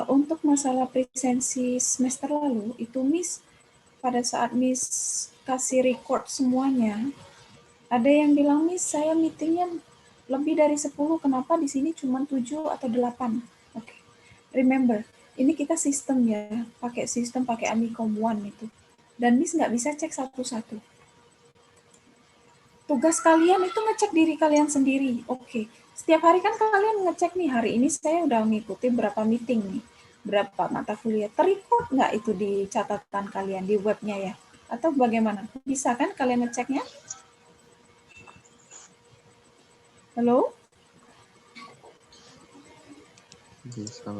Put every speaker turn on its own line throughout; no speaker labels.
Untuk masalah presensi semester lalu, itu Miss, pada saat Miss kasih record semuanya, ada yang bilang, Miss, saya meetingnya lebih dari 10, kenapa di sini cuma 7 atau 8? Oke. Remember, ini kita sistem ya, pakai sistem, pakai Amicom One itu. Dan Miss nggak bisa cek satu-satu. Tugas kalian itu ngecek diri kalian sendiri. Oke. Setiap hari kan kalian ngecek nih, hari ini saya udah mengikuti berapa meeting nih, berapa mata kuliah. Terrecord nggak itu di catatan kalian, di webnya ya? Atau bagaimana? Bisa kan kalian ngeceknya? Halo?
Bisa.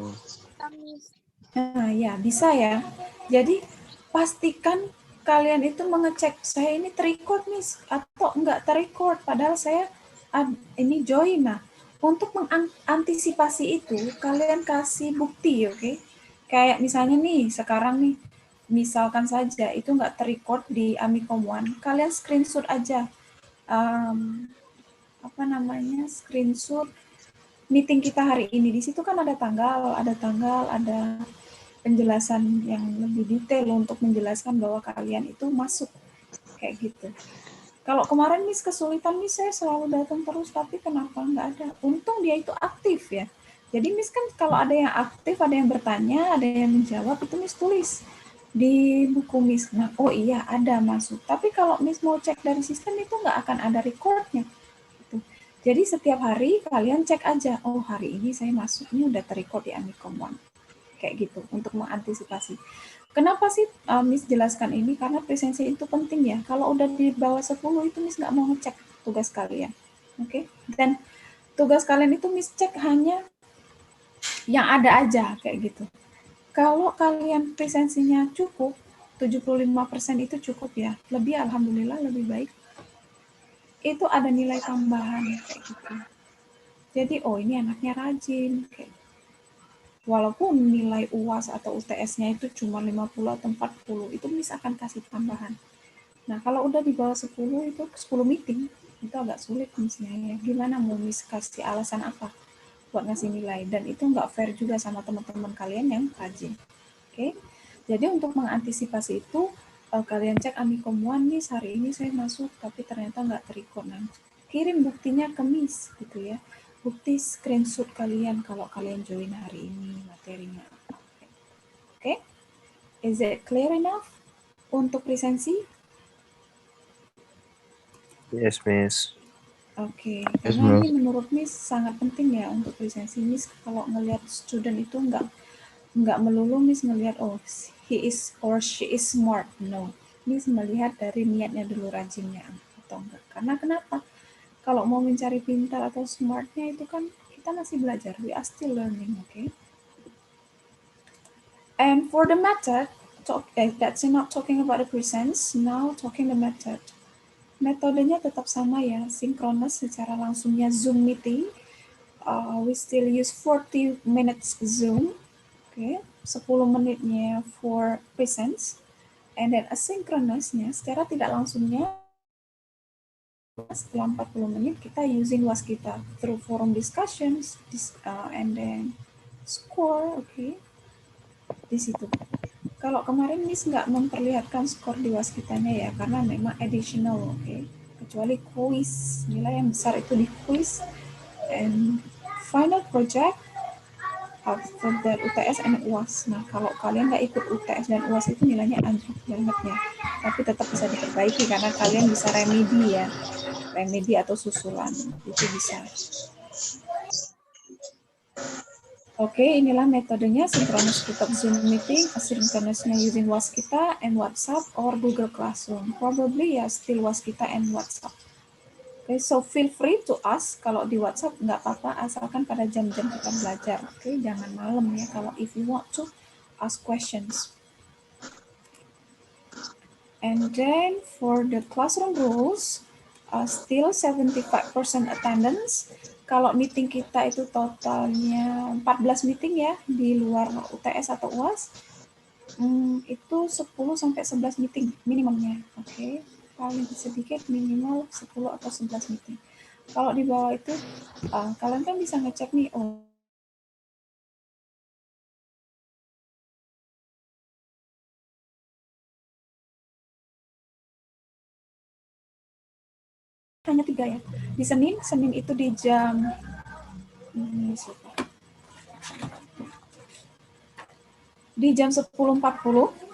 Nah, ya, bisa ya. Jadi, pastikan kalian itu mengecek, saya ini terrecord, Miss, atau enggak terrecord, padahal saya ini join. Nah, untuk mengantisipasi itu, kalian kasih bukti, oke? Kayak misalnya nih, sekarang nih, misalkan saja itu enggak terrecord di Amicom One, kalian screenshot aja. Apa namanya, screenshot meeting kita hari ini. Di situ kan ada tanggal, ada penjelasan yang lebih detail untuk menjelaskan bahwa kalian itu masuk kayak gitu. Kalau kemarin Miss kesulitan, Miss saya selalu datang terus, tapi kenapa nggak ada? Untung dia itu aktif ya. Jadi Miss kan kalau ada yang aktif, ada yang bertanya, ada yang menjawab, itu Miss tulis di buku Miss. Nah, oh iya ada masuk. Tapi kalau Miss mau cek dari sistem itu nggak akan ada recordnya. Gitu. Jadi setiap hari kalian cek aja, oh hari ini saya masuk, ini udah terrecord di Amicom One. Kayak gitu, untuk mengantisipasi. Kenapa sih Miss jelaskan ini? Karena presensi itu penting ya. Kalau udah di bawah 10 itu Miss nggak mau ngecek tugas kalian. Oke? Dan tugas kalian itu Miss cek hanya yang ada aja kayak gitu. Kalau kalian presensinya cukup, 75% itu cukup ya. Lebih alhamdulillah lebih baik. Itu ada nilai tambahan kayak gitu. Jadi oh ini anaknya rajin kayak gitu. Walaupun nilai UAS atau UTS-nya itu cuma 50 atau 40, itu Miss akan kasih tambahan. Nah, kalau udah di bawah 10, itu 10 meeting, itu agak sulit Miss-nya ya. Gimana mau Miss kasih alasan apa buat ngasih nilai? Dan itu nggak fair juga sama teman-teman kalian yang rajin. Oke? Jadi untuk mengantisipasi itu, kalian cek Amicom One, Miss, hari ini saya masuk, tapi ternyata nggak terikut. Nah, kirim buktinya ke Miss, gitu ya. Bukti screenshot kalian kalau kalian join hari ini, materinya apa. Oke? Is it clear enough untuk presensi?
Yes, Miss.
Oke,
Yes,
karena
Miss.
ini menurut Miss sangat penting ya untuk presensi. Miss kalau ngelihat student itu nggak melulu Miss ngelihat oh he is or she is smart. No, Miss melihat dari niatnya dulu, rajinnya atau enggak. Karena kenapa? Kalau mau mencari pintar atau smartnya itu kan kita masih belajar. We are still learning, okay? And for the method, that's not talking about the presence. Now talking the method. Metodenya tetap sama ya, sinkronus secara langsungnya Zoom meeting. We still use 40 minutes Zoom, okay? 10 menitnya for presence, and then asynchronousnya secara tidak langsungnya setelah 40 menit kita using Waskita through forum discussions, and then score, okay? Di situ. Kalau kemarin Miss nggak memperlihatkan skor di Waskitanya ya, karena memang additional, okay? Kecuali quiz, nilai yang besar itu di quiz, and final project after that UTS and UAS. Nah, kalau kalian nggak ikut UTS dan UAS itu nilainya anjlok banget ya. Tapi tetap bisa diperbaiki karena kalian bisa remedi ya. Remedi atau susulan. Itu bisa. Oke, inilah metodenya synchronous tetap Zoom meeting, asynchronousnya using Waskita and WhatsApp or Google Classroom. Probably ya still Waskita and WhatsApp. Oke, so feel free to ask. Kalau di WhatsApp nggak apa-apa, asalkan pada jam-jam kita belajar. Oke, jangan malam ya. Kalau if you want to ask questions. And then for the classroom rules, still 75% attendance. Kalau meeting kita itu totalnya 14 meeting ya, di luar UTS atau UAS, itu 10 sampai 11 meeting minimumnya. Oke. Paling sedikit minimal 10 atau 11 meeting. Kalau di bawah itu, kalian kan bisa ngecek nih, oh hanya 3 ya. Di Senin itu di jam di jam 10.40.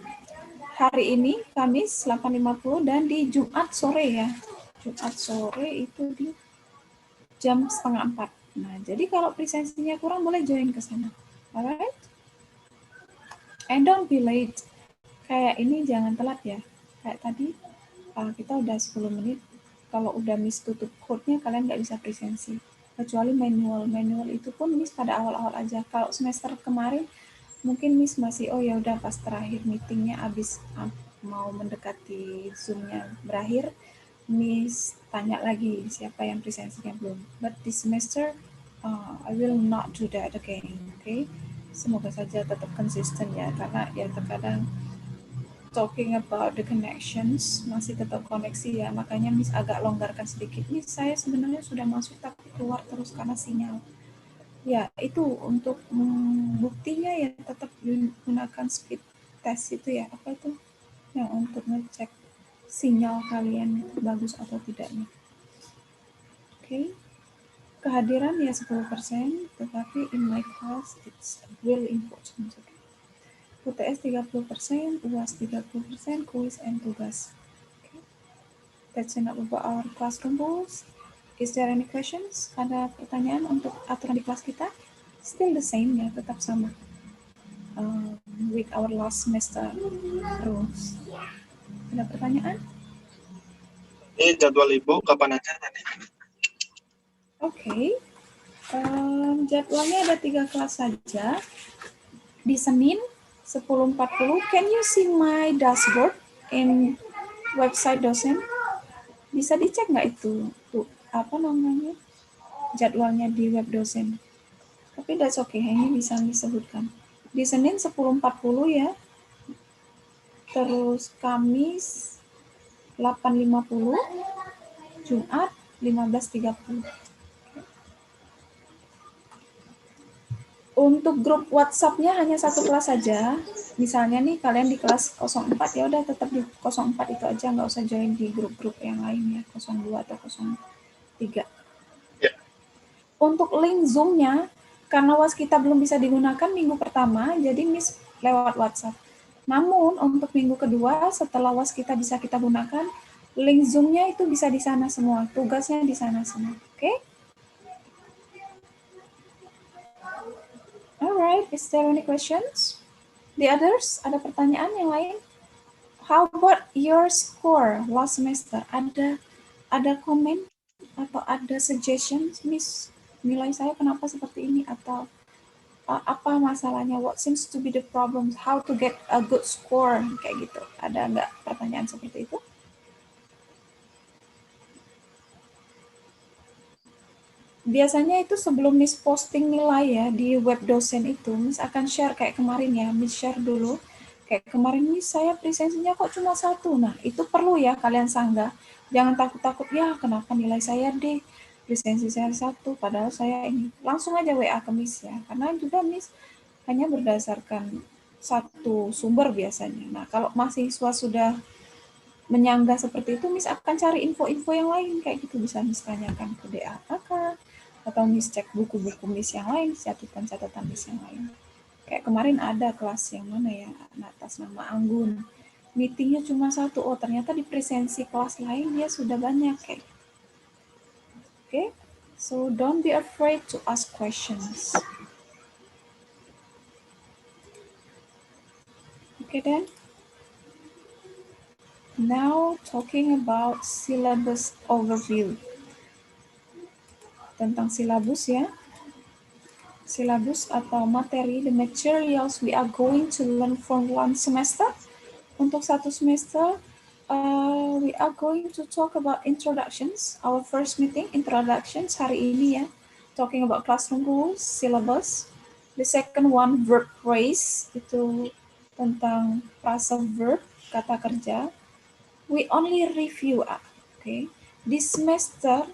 Hari ini Kamis 8.50 dan di Jumat sore ya. Jumat sore itu di jam 3:30. Nah, jadi kalau presensinya kurang boleh join ke sana. Alright? And don't be late. Kayak ini jangan telat ya. Kayak tadi kita udah 10 menit. Kalau udah miss tutup code-nya kalian nggak bisa presensi. Kecuali manual. Manual itu pun miss pada awal-awal aja. Kalau semester kemarin mungkin miss masih ya udah pas terakhir meetingnya habis mau mendekati Zoom-nya berakhir, miss tanya lagi siapa yang presensinya belum. But this semester I will not do that again. Okay? Semoga saja tetap konsisten ya, karena ya terkadang talking about the connections masih tetap koneksi ya, makanya miss agak longgarkan sedikit. Miss saya sebenarnya sudah masuk tapi keluar terus karena sinyal. Ya, itu untuk buktinya ya tetap gunakan speed test itu ya, apa itu yang untuk ngecek sinyal kalian itu bagus atau tidaknya. Oke. Kehadiran ya 10%, tetapi in my class it's really important. Okay. UTS 30%, UAS 30%, quiz and tugas. Okay. That's enough about our classroom rules. Is there any questions? Ada pertanyaan untuk aturan di kelas kita? Still the same ya, tetap sama. With our last semester rules. Ada pertanyaan?
Ini jadwal Ibu kapan aja tadi?
Oke. Jadwalnya ada 3 kelas saja. Di Senin 10.40. Can you see my dashboard in website dosen? Bisa dicek nggak itu? Tuh, apa namanya? Jadwalnya di web dosen. Tapi that's okay, ini bisa disebutkan. Di Senin 10.40 ya. Terus Kamis 8.50, Jumat 15.30. Untuk grup WhatsApp-nya hanya 1 kelas saja. Misalnya nih kalian di kelas 04 ya udah tetap di 04 itu aja, nggak usah join di grup-grup yang lain ya, 02 atau 03.
Ya.
Untuk link Zoom-nya, karena WAS kita belum bisa digunakan minggu pertama, jadi Miss lewat WhatsApp. Namun untuk minggu kedua setelah WAS kita bisa kita gunakan, link Zoom-nya itu bisa di sana semua, tugasnya di sana semua. Oke? Alright, is there any questions? The others, ada pertanyaan yang lain? How about your score last semester? Ada komen atau ada suggestions, Miss? Nilai saya kenapa seperti ini atau apa masalahnya? What seems to be the problem? How to get a good score? Kayak gitu. Ada nggak pertanyaan seperti itu? Biasanya itu sebelum Miss posting nilai ya di web dosen itu, Miss akan share kayak kemarin ya, Miss share dulu. Kayak kemarin Miss saya presensinya kok cuma 1. Nah, itu perlu ya kalian sanggah. Jangan takut-takut ya kenapa nilai saya D, presensi saya 1, padahal saya ini. Langsung aja WA ke Miss ya, karena juga Miss hanya berdasarkan satu sumber biasanya. Nah, kalau mahasiswa sudah menyanggah seperti itu, Miss akan cari info-info yang lain kayak gitu, bisa Miss tanyakan ke DA kakak atau Miss cek buku-buku Miss yang lain, catatan-catatan Miss yang lain. Kayak kemarin ada kelas yang mana ya, atas nama Anggun. Meetingnya cuma 1, ternyata di presensi kelas lain dia sudah banyak kayak. Okay? So don't be afraid to ask questions. Okay then. Now talking about syllabus overview. Tentang silabus ya. Silabus atau materi, the materials we are going to learn from one semester. Untuk 1 semester, we are going to talk about introductions. Our first meeting, introductions hari ini ya. Talking about classroom rules, syllabus. The second one, verb phrase, itu tentang frasa verb, kata kerja. We only review, okay. This semester,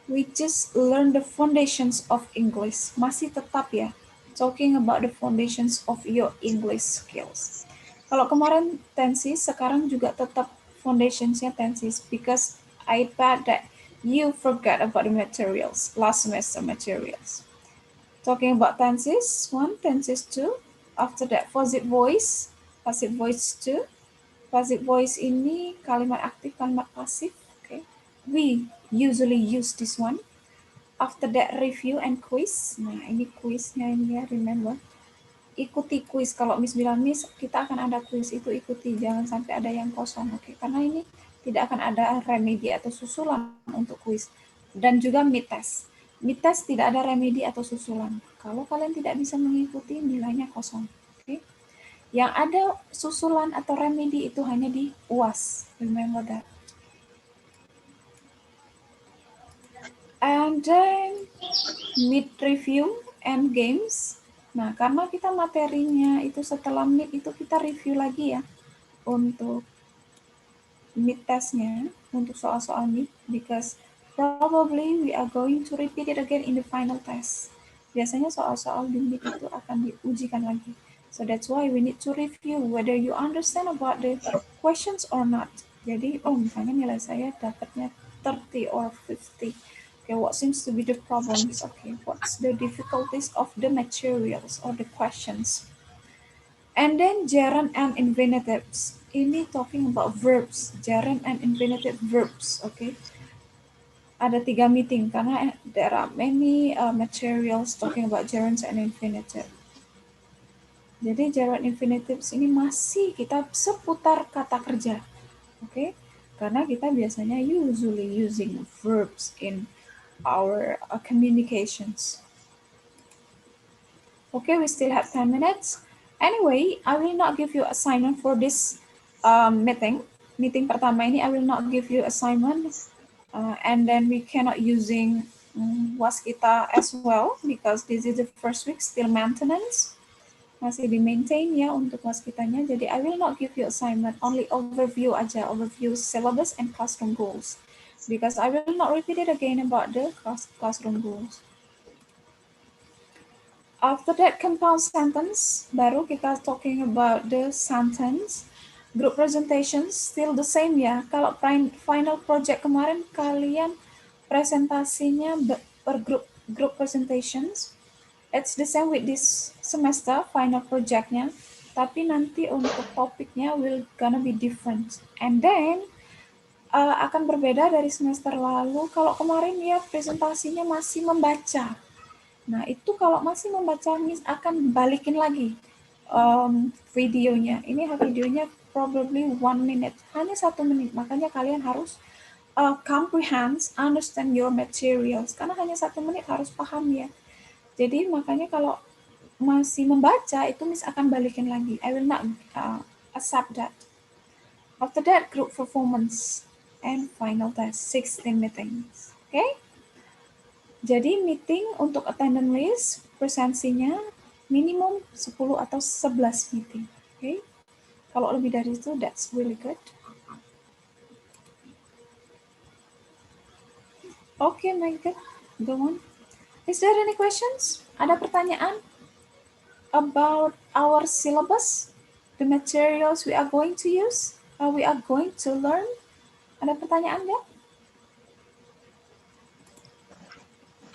we just learn the foundations of English. Masih tetap ya, talking about the foundations of your English skills. Kalau kemarin tensis, sekarang juga tetap foundationsnya tensis, because I bet that you forget about the materials, last semester materials. Talking about tenses, 1, tenses 2. After that, passive voice 2. Passive voice ini kalimat aktif, kalimat pasif. Okay. We usually use this one. After that, review and quiz. Nah, ini quiznya ini ya, remember. Ikuti quiz. Kalau Miss bilang, Miss, kita akan ada quiz, itu ikuti. Jangan sampai ada yang kosong. Oke. Karena ini tidak akan ada remedi atau susulan untuk quiz. Dan juga mid test. Mid test tidak ada remedi atau susulan. Kalau kalian tidak bisa mengikuti, nilainya kosong. Oke. Yang ada susulan atau remedi itu hanya di UAS. Remember that. And then mid review and games. Nah, karena kita materinya itu setelah mid itu kita review lagi ya untuk mid testnya, untuk soal-soal mid, because probably we are going to repeat it again in the final test. Biasanya soal-soal di mid itu akan diujikan lagi. So that's why we need to review whether you understand about the questions or not. Jadi, misalnya nilai saya dapatnya 30 or 50. Okay, what seems to be the problems? Okay, what's the difficulties of the materials or the questions? And then gerund and infinitives. Ini talking about verbs, gerund and infinitive verbs. Okay, ada 3 meeting karena there are many materials talking about gerunds and infinitive. Jadi gerund infinitives ini masih kita seputar kata kerja. Okay, karena kita biasanya usually using verbs in our communications. Okay, we still have 10 minutes. Anyway, I will not give you assignment for this meeting. Meeting pertama ini, I will not give you assignment. And then we cannot using Waskita as well because this is the first week, still maintenance. Masih di-maintain ya untuk Waskitanya. Jadi I will not give you assignment, only overview aja, overview syllabus and classroom goals. Because I will not repeat it again about the classroom goals. After that compound sentence, baru kita talking about the sentence. Group presentations still the same ya. Kalau final project kemarin kalian presentasinya per group presentations. It's the same with this semester final projectnya. Tapi nanti untuk topiknya will gonna be different. And then akan berbeda dari semester lalu. Kalau kemarin ya presentasinya masih membaca. Nah, itu kalau masih membaca, Miss akan balikin lagi videonya. Ini videonya probably 1 minute, hanya 1 menit. Makanya kalian harus comprehend, understand your materials. Karena hanya 1 menit harus paham ya. Jadi makanya kalau masih membaca, itu Miss akan balikin lagi. I will not accept that. After that, group performance and final test, 16 meetings. Okay? Jadi meeting untuk attendance list, presensinya minimum 10 atau 11 meeting. Okay? Kalau lebih dari itu, that's really good. Okay, my good. Go on. Is there any questions? Ada pertanyaan about our syllabus? The materials we are going to use? We are going to learn? Ada pertanyaan nggak?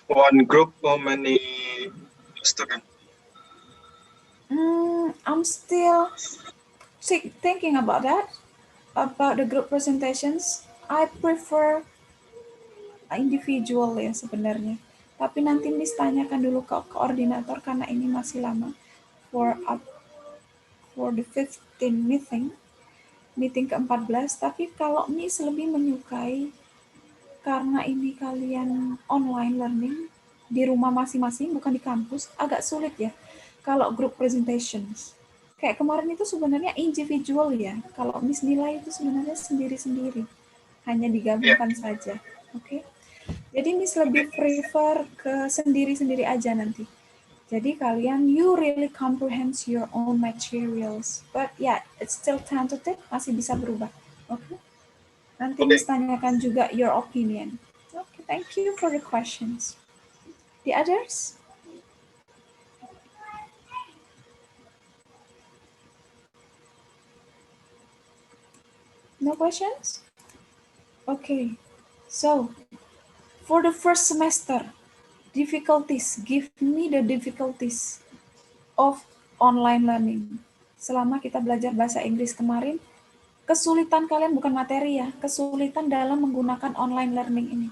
One group, how many students?
I'm still thinking about that, about the group presentations. I prefer individual ya sebenarnya. Tapi nanti Miss tanyakan dulu ke koordinator karena ini masih lama for the 15 meeting ke-14. Tapi kalau Miss lebih menyukai karena ini kalian online learning di rumah masing-masing bukan di kampus, agak sulit ya kalau group presentations. Kayak kemarin itu sebenarnya individual ya. Kalau Miss nilai itu sebenarnya sendiri-sendiri. Hanya digabungkan saja. Oke. Jadi Miss lebih prefer ke sendiri-sendiri aja nanti. Jadi kalian you really comprehend your own materials. But yeah, it's still tentative, masih bisa berubah. Oke. Nanti Miss tanyakan juga your opinion. Okay, thank you for the questions. The others? No questions? Okay, so For the first semester, difficulties, give me the difficulties of online learning. Selama kita belajar bahasa Inggris kemarin, kesulitan kalian bukan materi ya, kesulitan dalam menggunakan online learning ini.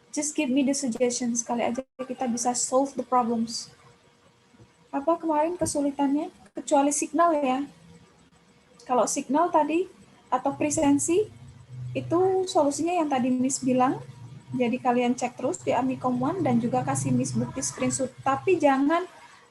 Just give me the suggestions, kali aja kita bisa solve the problems. Apa kemarin kesulitannya? Kecuali signal ya. Kalau signal tadi atau presensi, itu solusinya yang tadi Miss bilang. Jadi kalian cek terus di Amikom One dan juga kasih Miss bukti screenshot. Tapi jangan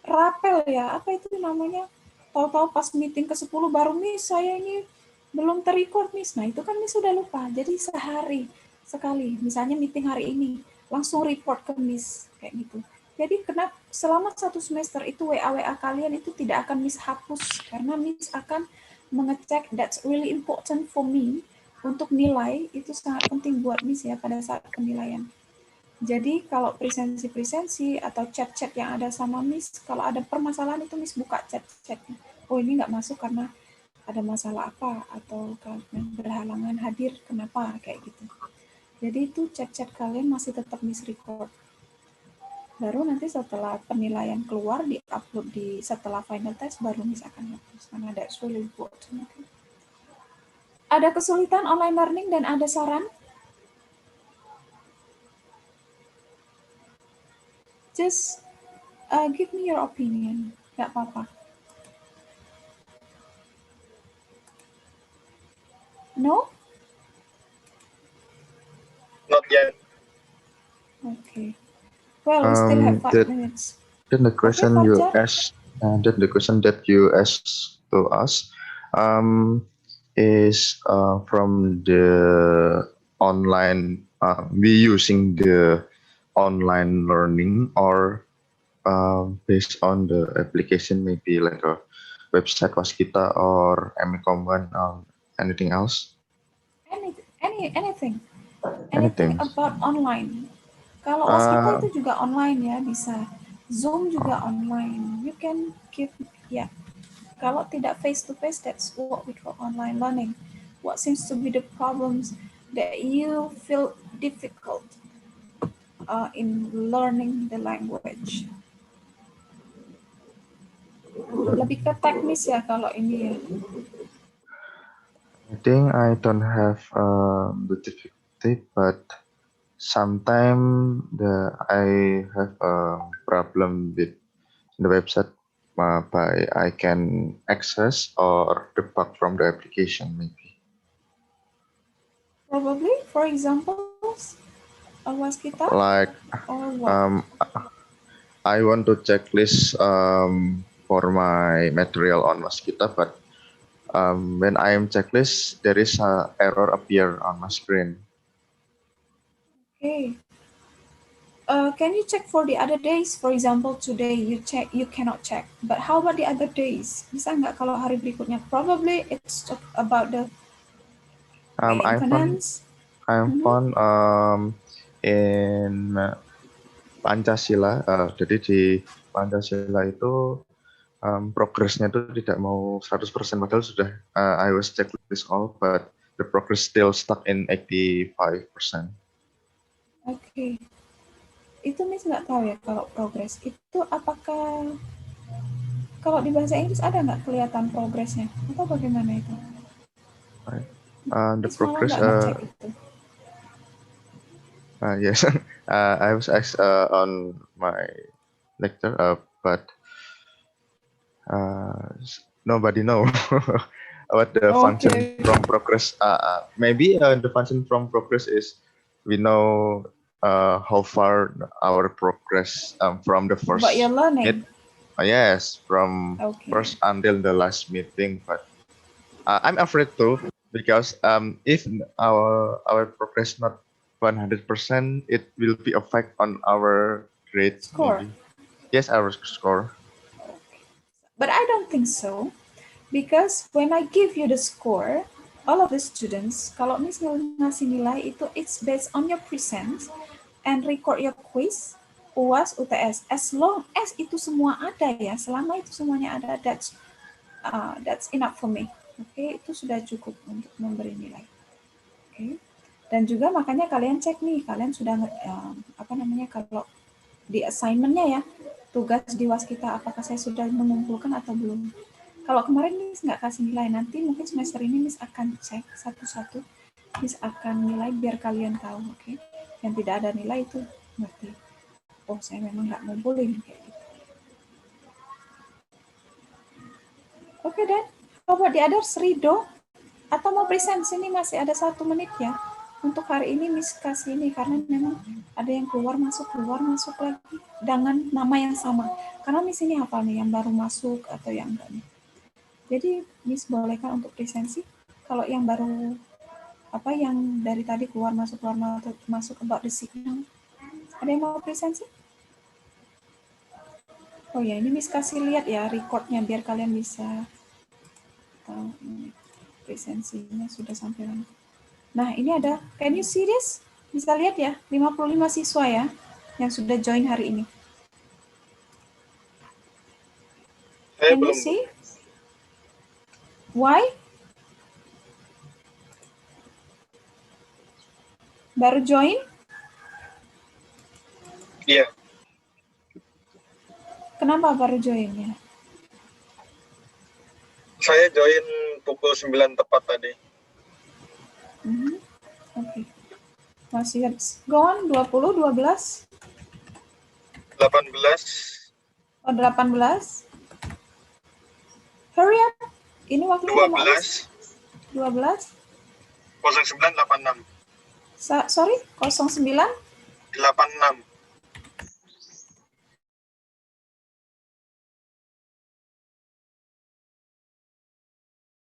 rapel ya. Apa itu namanya? Tahu-tahu pas meeting ke-10 baru Miss saya ini belum terrecord Miss. Nah itu kan Miss sudah lupa. Jadi sehari sekali. Misalnya meeting hari ini langsung report ke Miss kayak gitu. Jadi selama 1 semester itu WA kalian itu tidak akan Miss hapus karena Miss akan mengecek that's really important for me untuk nilai itu sangat penting buat Miss ya pada saat penilaian. Jadi kalau presensi atau chat-chat yang ada sama Miss, kalau ada permasalahan itu Miss buka chat-chatnya. Oh ini nggak masuk karena ada masalah apa atau karena berhalangan hadir kenapa kayak gitu. Jadi itu chat-chat kalian masih tetap Miss record. Baru nanti setelah penilaian keluar di-upload setelah final test baru Miss akan hapus karena that's really important. Okay. Ada kesulitan online learning dan ada saran? Just give me your opinion. Gak apa-apa. No?
Not yet.
Okay. Well, we still have 5 minutes.
Then the question
Okay,
you
Fajar?
asked, the question that you asked to us, is from the online. We using the online learning or based on the application, maybe like a website Waskita or Amikom One or anything else?
Anything
Anything.
about online. Kalau Waskita itu juga online ya, bisa. Zoom juga online. You can give, ya. Kalau tidak face-to-face, that's what we call online learning. What seems to be the problems that you feel difficult in learning the language? Lebih ke teknis ya kalau ini ya.
I think I don't have the difficulty, but sometimes I have a problem with the website by I can access or debug from the application maybe.
Probably, for example, Waskita
Like
or what?
I want to checklist for my material on Waskita, but when I am checklist, there is a error appear on my screen.
Okay. Can you check for the other days? For example, today you cannot check. But how about the other days? Bisa nggak kalau hari berikutnya? Probably it's about the maintenance.
I'm found in Pancasila. Jadi di Pancasila itu progresnya itu tidak mau 100%, padahal sudah I was checklist all, but the progress still stuck in 85%.
Okay. Itu Miss nggak tahu ya kalau progres. Itu apakah kalau di bahasa Inggris ada nggak kelihatan progresnya? Atau bagaimana itu?
Right. The
Miss
progress.
malah nggak ngecek itu.
Yes, I was asked on my lecture, but nobody know what the function from progress. Maybe the function from progress is we know how far our progress from the first.
But you're learning.
Yes, from first until the last meeting. But I'm afraid too, because if our progress not 100%, it will be effect on our grade
Score.
maybe. Yes, our score.
Okay. But I don't think so, because when I give you the score, all of the students, kalau Miss ngasih nilai itu, it's based on your present and record your quiz, UAS, UTS. As long as itu semua ada ya, selama itu semuanya ada, that's enough for me. Okay, itu sudah cukup untuk memberi nilai. Okay. Dan juga makanya kalian cek nih, kalian sudah kalau di assignment-nya ya, tugas di waskita, apakah saya sudah mengumpulkan atau belum. Kalau kemarin Miss nggak kasih nilai, nanti mungkin semester ini Miss akan cek satu-satu, Miss akan nilai biar kalian tahu, oke? Yang tidak ada nilai itu berarti, oh saya memang nggak ngumpulin, kayak gitu. Oke Dan, how about the others, Rido? Atau mau present, sini masih ada 1 menit ya. Untuk hari ini Miss kasih ini, karena memang ada yang keluar masuk lagi dengan nama yang sama. Karena Miss ini hafal nih, yang baru masuk atau yang enggak nih. Jadi Miss bolehkan untuk presensi. Kalau yang baru yang dari tadi keluar masuk about the signal. Ada yang mau presensi? Oh ya, ini Miss kasih lihat ya recordnya biar kalian bisa tahu presensinya sudah sampai mana. Nah, ini ada, can you see this? Bisa lihat ya, 55 siswa ya yang sudah join hari ini.
Saya
Can you
belum.
see? Why? Baru join?
Iya.
Kenapa baru join ya?
Saya join pukul 9 tepat tadi.
Oke. Masih go on, 20, 12?
18.
Oh, 18? Hurry up. Ini waktunya
12.
12?
0986.
Sorry, 09?
86.